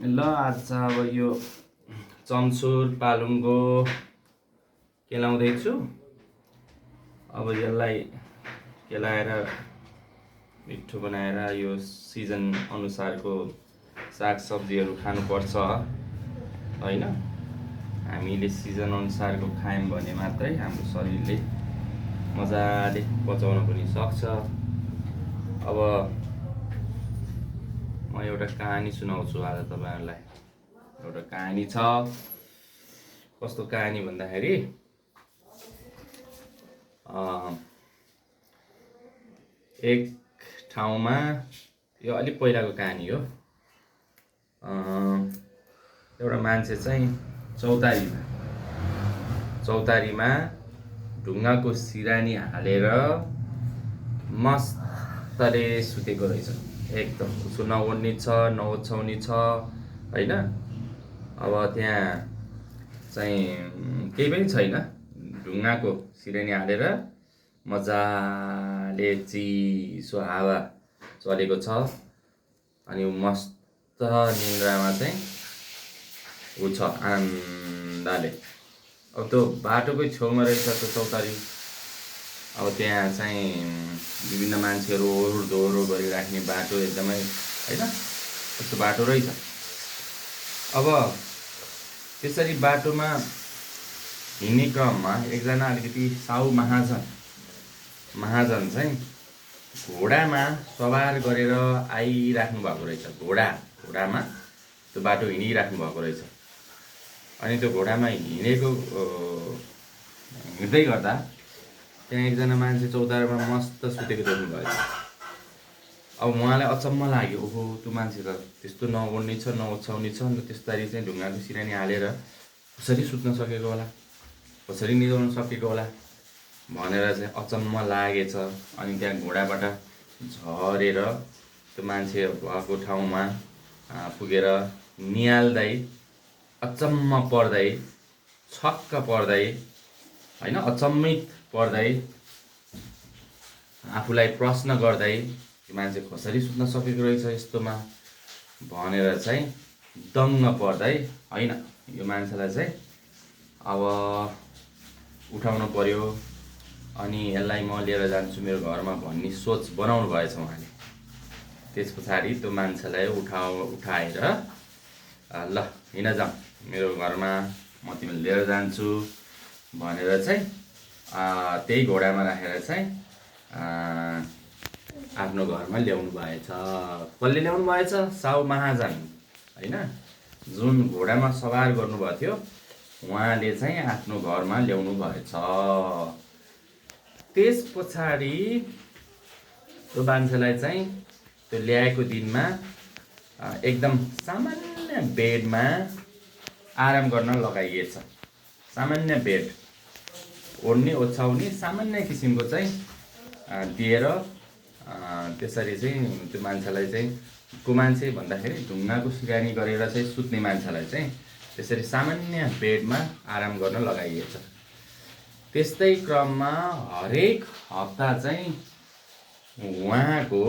ल आज चाहिँ अब यो चम्सुर पालुङ्गो केलाउँदैछु। अब यसलाई केलाएर मिठो बनाएर यो सिजन अनुसारको सागसब्जीहरू खानुपर्छ होइन। हामीले सिजन अनुसारको खायौँ भने मात्रै हाम्रो शरीरले मजाले पचाउन पनि सक्छ। अब म एउटा कहानी सुनाउँछु आज तपाईँहरूलाई। एउटा कहानी छ। कस्तो कहानी भन्दाखेरि एक ठाउँमा, यो अलिक पहिलाको कहानी हो। एउटा मान्छे चाहिँ चौतारीमा ढुङ्गाको सिरानी हालेर मस्तले सुतेको रहेछ। एकदम उसको नओर्नी छ नओछ्याउनी छ होइन। अब त्यहाँ चाहिँ केही पनि छैन, ढुङ्गाको सिरानी हालेर मजाले चिसो हावा चलेको छ अनि मस्त निन्द्रामा चाहिँ ऊ छ आनन्दले। अब त्यो बाटोकै छेउमा रहेछ त्यो चौतारी। अब त्यहाँ चाहिँ विभिन्न मान्छेहरू ओहोरदोहोरो गरिराख्ने बाटो एकदमै होइन, त्यस्तो बाटो रहेछ। अब त्यसरी बाटोमा हिँड्ने क्रममा एकजना अलिकति साउ महाजन चाहिँ घोडामा सवार गरेर आइराख्नु भएको रहेछ। घोडामा त्यो बाटो हिँडिराख्नु भएको रहेछ। अनि त्यो घोडामा हिँड्दै गर्दा त्यहाँ एकजना मान्छे चौतारीमा मस्त सुतेको देख्नु भएछ। अब उहाँलाई अचम्म लाग्यो, ओहो त्यो मान्छे त त्यस्तो नओर्नी छ नओछ्याउनी छ, अन्त त्यसरी चाहिँ ढुङ्गाको सिरानी हालेर कसरी सुत्न सकेको होला, कसरी निदाउन सकेको होला भनेर चाहिँ अचम्म लागेछ। अनि त्यहाँ घोडाबाट झरेर त्यो मान्छे भएको ठाउँमा पुगेर निहाल्दै अचम्म पर्दै, छक्क पर्दै होइन, अचम्मित पर्दै आफूलाई प्रश्न गर्दै यो मान्छे कसरी सुत्न सकेको रहेछ यस्तोमा भनेर चाहिँ दङ्ग पर्दै होइन, यो मान्छेलाई चाहिँ अब उठाउनु पर्यो अनि यसलाई म लिएर जान्छु मेरो घरमा भन्ने सोच बनाउनु भएछ उहाँले। त्यस पछाडि त्यो मान्छेलाई उठाएर ल हिँड जाउँ मेरो घरमा, म तिमीलाई लिएर जान्छु भनेर चाहिँ त्यही घोडामा राखेर चाहिँ आफ्नो घरमा ल्याउनु भएछ। कसले ल्याउनु भएछ? साउ महाजन होइन, जुन घोडामा सवार गर्नुभएको थियो उहाँले चाहिँ आफ्नो घरमा ल्याउनु भएछ। त्यस पछाडि त्यो मान्छेलाई चाहिँ त्यो ल्याएको दिनमा एकदम सामान्य बेडमा आराम गर्न लगाइएछ। सामान्य बेड, ओर्नी ओछ्याउने सामान्य किसिमको चाहिँ दिएर त्यसरी चाहिँ त्यो मान्छेलाई चाहिँ, को मान्छे भन्दाखेरि ढुङ्गाको सिरानी गरेर चाहिँ सुत्ने मान्छेलाई चाहिँ त्यसरी सामान्य बेडमा आराम गर्न लगाइएछ। त्यस्तै क्रममा हरेक हप्ता चाहिँ उहाँको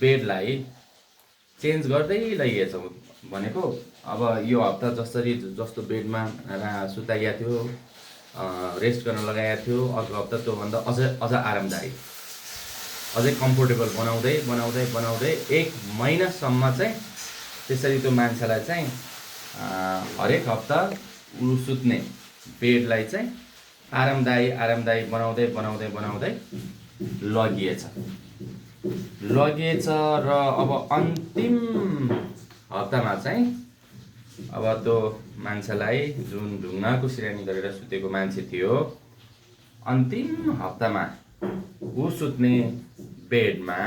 बेडलाई चेन्ज गर्दै लैएछ। भनेको अब यो हप्ता जस्तो बेडमा सुताइएको थियो, रेस्ट गर्न लगाएको थियो, अर्को हप्ता त्योभन्दा अझ आरामदायी, अझै कम्फोर्टेबल बनाउँदै 1 महिनासम्म चाहिँ त्यसरी त्यो मान्छेलाई चाहिँ हरेक हप्ता ऊ सुत्ने बेडलाई चाहिँ आरामदायी बनाउँदै लगिएछ र अब अन्तिम हप्तामा चाहिँ अब त्यो मान्छेलाई, जुन ढुङ्गाको सिरानी गरेर सुतेको मान्छे थियो, अन्तिम हप्तामा ऊ सुत्ने बेडमा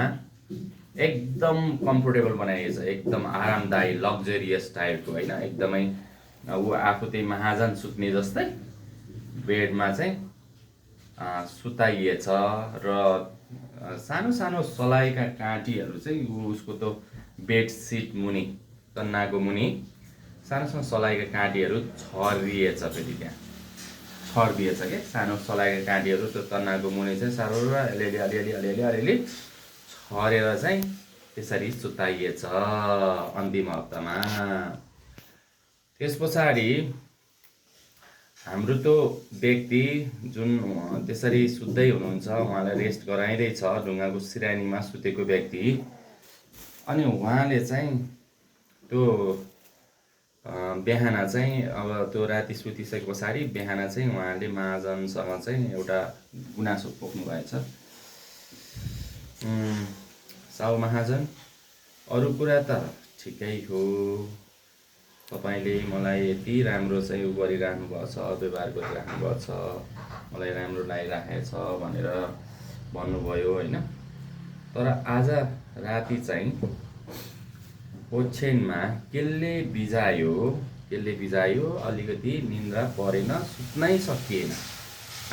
एकदम कम्फोर्टेबल बनाइएछ, एकदम आरामदायी लग्जरियस टाइपको होइन, एकदमै ऊ आफू त्यही महाजन सुत्ने जस्तै बेडमा चाहिँ सुताइएछ। र सानो सलाइका काँटीहरू चाहिँ उसको त्यो बेडसिट मुनि, तन्नाको मुनि सानो सलाइका काँटीहरू छरिएछ। फेरि त्यहाँ छरिदिएछ क्या सानो सलाइका काँटीहरू त्यो तन्नाको मुनि चाहिँ साह्रो अलिअलि छरेर चाहिँ त्यसरी सुताइएछ अन्तिम हप्तामा। त्यस पछाडि हाम्रो त्यो व्यक्ति जुन त्यसरी सुत्दै हुनुहुन्छ, उहाँलाई रेस्ट गराइँदैछ ढुङ्गाको सिरानीमा सुतेको व्यक्ति। अनि उहाँले चाहिँ त्यो बिहान चाहिँ अब त्यो राति सुतिसके पछाडि बिहान चाहिँ उहाँले महाजनसँग चाहिँ एउटा गुनासो पोख्नु भएछ। साउ महाजन, अरू कुरा त ठिकै हो, तपाईँले मलाई यति राम्रो चाहिँ उ गरिराख्नु भएको छ, व्यवहार गरिराख्नु भएको छ, मलाई राम्रो लागिराखेको छ भनेर भन्नुभयो होइन। तर आज राति चाहिँ ओछ्यानमा केले बिजायो अलिकति निन्द्रा परेन, सुत्नै सकिएन।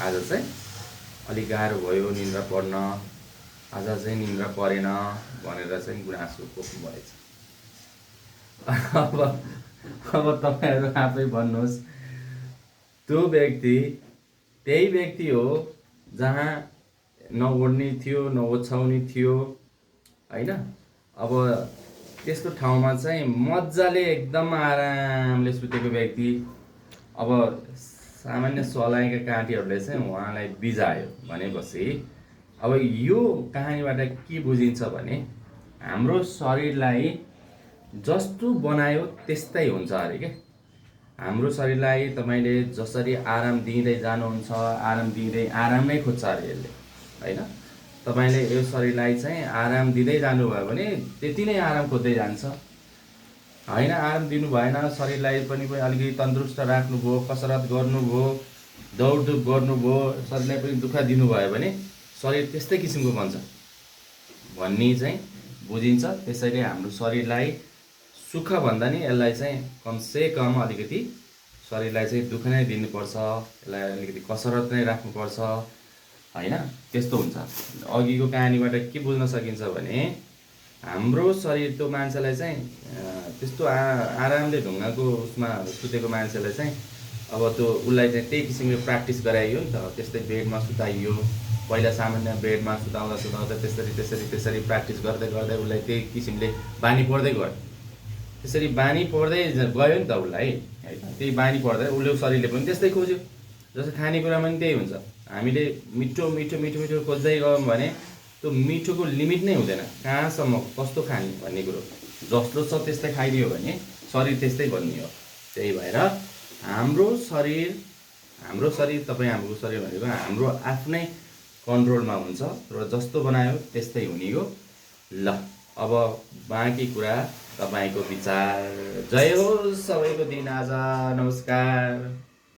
आज चाहिँ अलिक गाह्रो भयो निन्द्रा पर्न, आज चाहिँ निन्द्रा परेन भनेर चाहिँ गुनासो पोख्नु भएछ। अब तपाईँहरू आफै भन्नुहोस्, त्यो व्यक्ति त्यही व्यक्ति हो जहाँ नओड्ने थियो, नओछ्याउने थियो होइन। अब त्यस्तो ठाउँमा चाहिँ मजाले एकदम आरामले सुतेको व्यक्ति, अब सामान्य सलाइका काँटीहरूले चाहिँ उहाँलाई बिजायो भनेपछि अब यो कहानीबाट के बुझिन्छ भने हाम्रो शरीरलाई जस्तो बनायो त्यस्तै हुन्छ अरे के। हाम्रो शरीरलाई तपाईँले जसरी आराम दिँदै जानुहुन्छ, आराम नै खोज्छ अरे यसले होइन। तपाईँले यो शरीरलाई चाहिँ आराम दिँदै जानुभयो भने त्यति नै आराम खोज्दै जान्छ होइन। आराम दिनु भएन, शरीरलाई पनि अलिकति तन्दुरुस्त राख्नुभयो, कसरत गर्नुभयो, दौडधुप गर्नुभयो, शरीरलाई पनि दुःख दिनुभयो भने शरीर त्यस्तै किसिमको बन्छ भन्ने चाहिँ बुझिन्छ। त्यसैले हाम्रो शरीरलाई सुख भन्दा नि यसलाई चाहिँ कमसे कम अलिकति शरीरलाई चाहिँ दुःख नै दिनुपर्छ, यसलाई अलिकति कसरत नै राख्नुपर्छ होइन। त्यस्तो हुन्छ। अघिको कहानीबाट के बुझ्न सकिन्छ भने हाम्रो शरीर त्यो मान्छेलाई चाहिँ त्यस्तो आरामले ढुङ्गाको उसमा सुतेको मान्छेलाई चाहिँ अब त्यो उसलाई चाहिँ त्यही किसिमले प्र्याक्टिस गराइयो नि त। त्यस्तै बेडमा सुताइयो, पहिला सामान्य बेडमा सुताउँदा त्यसरी प्र्याक्टिस गर्दै उसलाई त्यही किसिमले बानी पर्दै गयो। त्यसरी बानी पर्दै गयो नि त उसलाई होइन। त्यही बानी पर्दै उसले शरीरले पनि त्यस्तै खोज्यो। जस्तो खानेकुरामा पनि त्यही हुन्छ। हामीले मिठो खोज्दै गयौँ भने त्यो मिठोको लिमिट नै हुँदैन, कहाँसम्म कस्तो खाने भन्ने कुरो। जस्तो छ त्यस्तै खाइदियो भने शरीर त्यस्तै बन्ने हो। त्यही भएर हाम्रो शरीर हाम्रो शरीर भनेको हाम्रो आफ्नै कन्ट्रोलमा हुन्छ र जस्तो बनायो त्यस्तै हुने हो। ल अब बाँकी कुरा तपाईँको विचार। जय होस् सबैको दिन आज। नमस्कार।